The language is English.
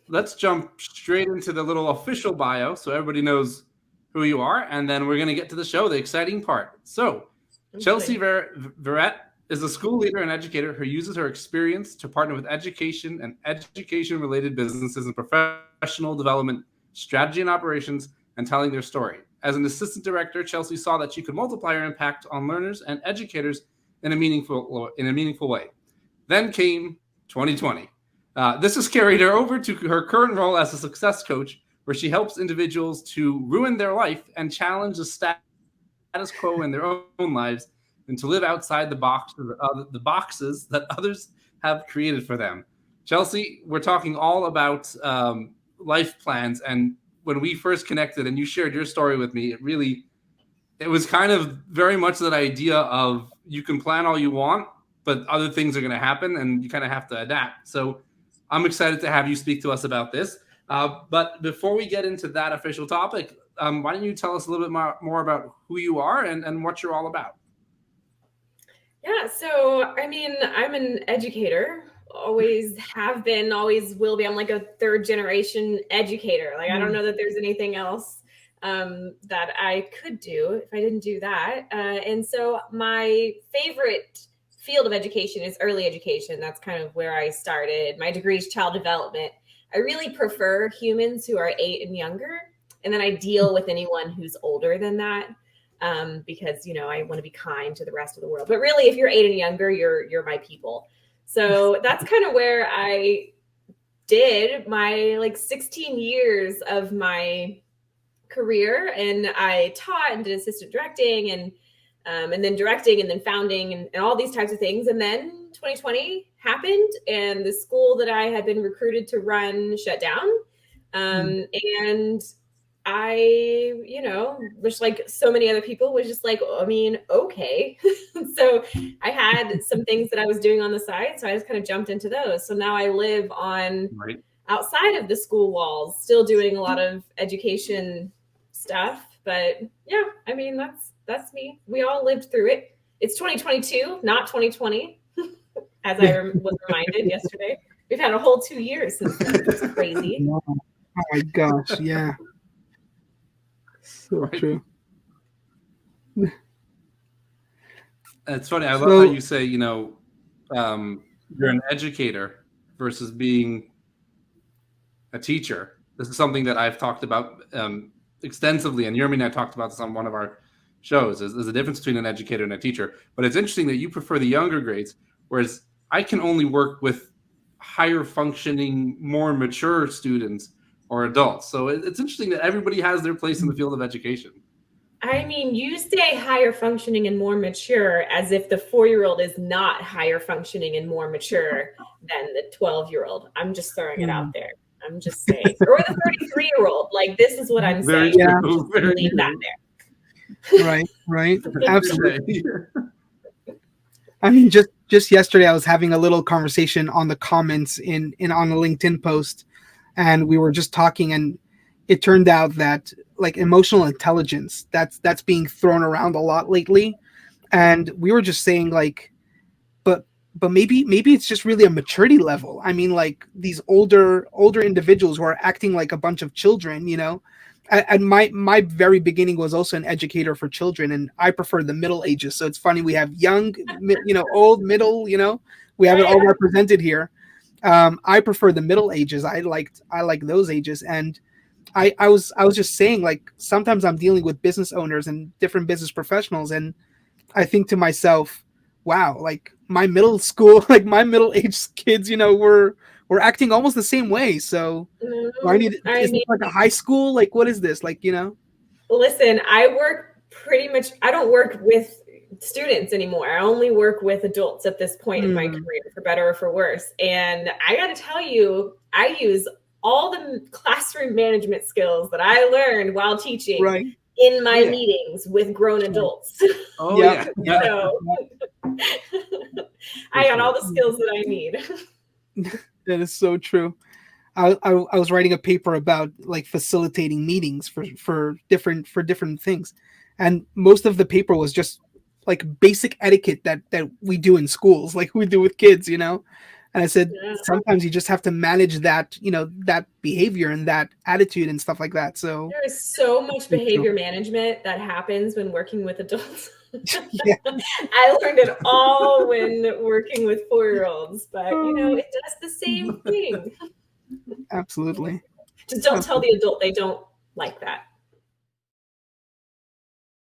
let's jump straight into the little official bio so everybody knows who you are, and then we're going to get to the show, the exciting part. So, Chelsea Verrette is a school leader and educator who uses her experience to partner with education and education-related businesses and professional development, strategy and operations, and telling their story. As an assistant director, Chelsea saw that she could multiply her impact on learners and educators in a meaningful way. Then came 2020. This has carried her over to her current role as a success coach, where she helps individuals to ruin their life and challenge the status quo in their own lives and to live outside the boxes that others have created for them. Chelsea, we're talking all about life plans. And when we first connected and you shared your story with me, it was kind of very much that idea of you can plan all you want, but other things are going to happen and you kind of have to adapt. So I'm excited to have you speak to us about this. But before we get into that official topic, why don't you tell us a little bit more about who you are and what you're all about? Yeah, so I mean, I'm an educator, always have been, always will be. I'm like a third generation educator. Like, I don't know that there's anything else that I could do if I didn't do that. And so my favorite field of education is early education. That's kind of where I started. My degree is child development. I really prefer humans who are 8 and younger. And then I deal with anyone who's older than that. Because, you know, I want to be kind to the rest of the world. But really, if you're 8 and younger, you're my people. So that's kind of where I did my 16 years of my career. And I taught and did assistant directing and then directing and then founding and all these types of things. And then 2020 happened and the school that I had been recruited to run shut down. And I, which like so many other people was just like, I mean, okay. So I had some things that I was doing on the side. So I just kind of jumped into those. So now I live on outside of the school walls, still doing a lot of education stuff. But yeah, I mean, that's me. We all lived through it. It's 2022, not 2020, as I was reminded yesterday. We've had a whole 2 years since then. It's crazy. Oh my gosh, yeah. So true. It's funny. I love how you say, you're an educator versus being a teacher. This is something that I've talked about extensively, and Yermi and I talked about this on one of our shows. There's a difference between an educator and a teacher. But it's interesting that you prefer the younger grades, whereas I can only work with higher functioning, more mature students or adults. So it's interesting that everybody has their place in the field of education. I mean, you say higher functioning and more mature as if the 4-year-old is not higher functioning and more mature than the 12-year-old. I'm just throwing it out there. I'm just saying. Or the 33-year-old. Like, this is what I'm saying. Yeah. Leave that there. Right. Absolutely. I mean, just yesterday, I was having a little conversation on the comments on a LinkedIn post, and we were just talking, and it turned out that like emotional intelligence, that's being thrown around a lot lately, and we were just saying like, but maybe it's just really a maturity level. I mean, like these older individuals who are acting like a bunch of children, And my very beginning was also an educator for children, and I prefer the Middle Ages. So it's funny, we have young, old, middle, we have it all represented here. I prefer the Middle Ages. I like those ages, and I was just saying, like, sometimes I'm dealing with business owners and different business professionals, and I think to myself, wow, like my middle aged kids, we're acting almost the same way. So is this like a high school? Like, what is this? Like, Listen, I don't work with students anymore. I only work with adults at this point in my career, for better or for worse. And I got to tell you, I use all the classroom management skills that I learned while teaching in my meetings with grown adults. Oh, yeah. So I got all the skills that I need. That is so true. I was writing a paper about like facilitating meetings for different things, and most of the paper was just like basic etiquette that we do in schools, like we do with kids, And I said, Yeah. sometimes you just have to manage that, that behavior and that attitude and stuff like that. So there is so much behavior management that happens when working with adults. yeah, I learned it all when working with 4-year-olds, but it does the same thing. absolutely. Just don't tell the adult they don't like that.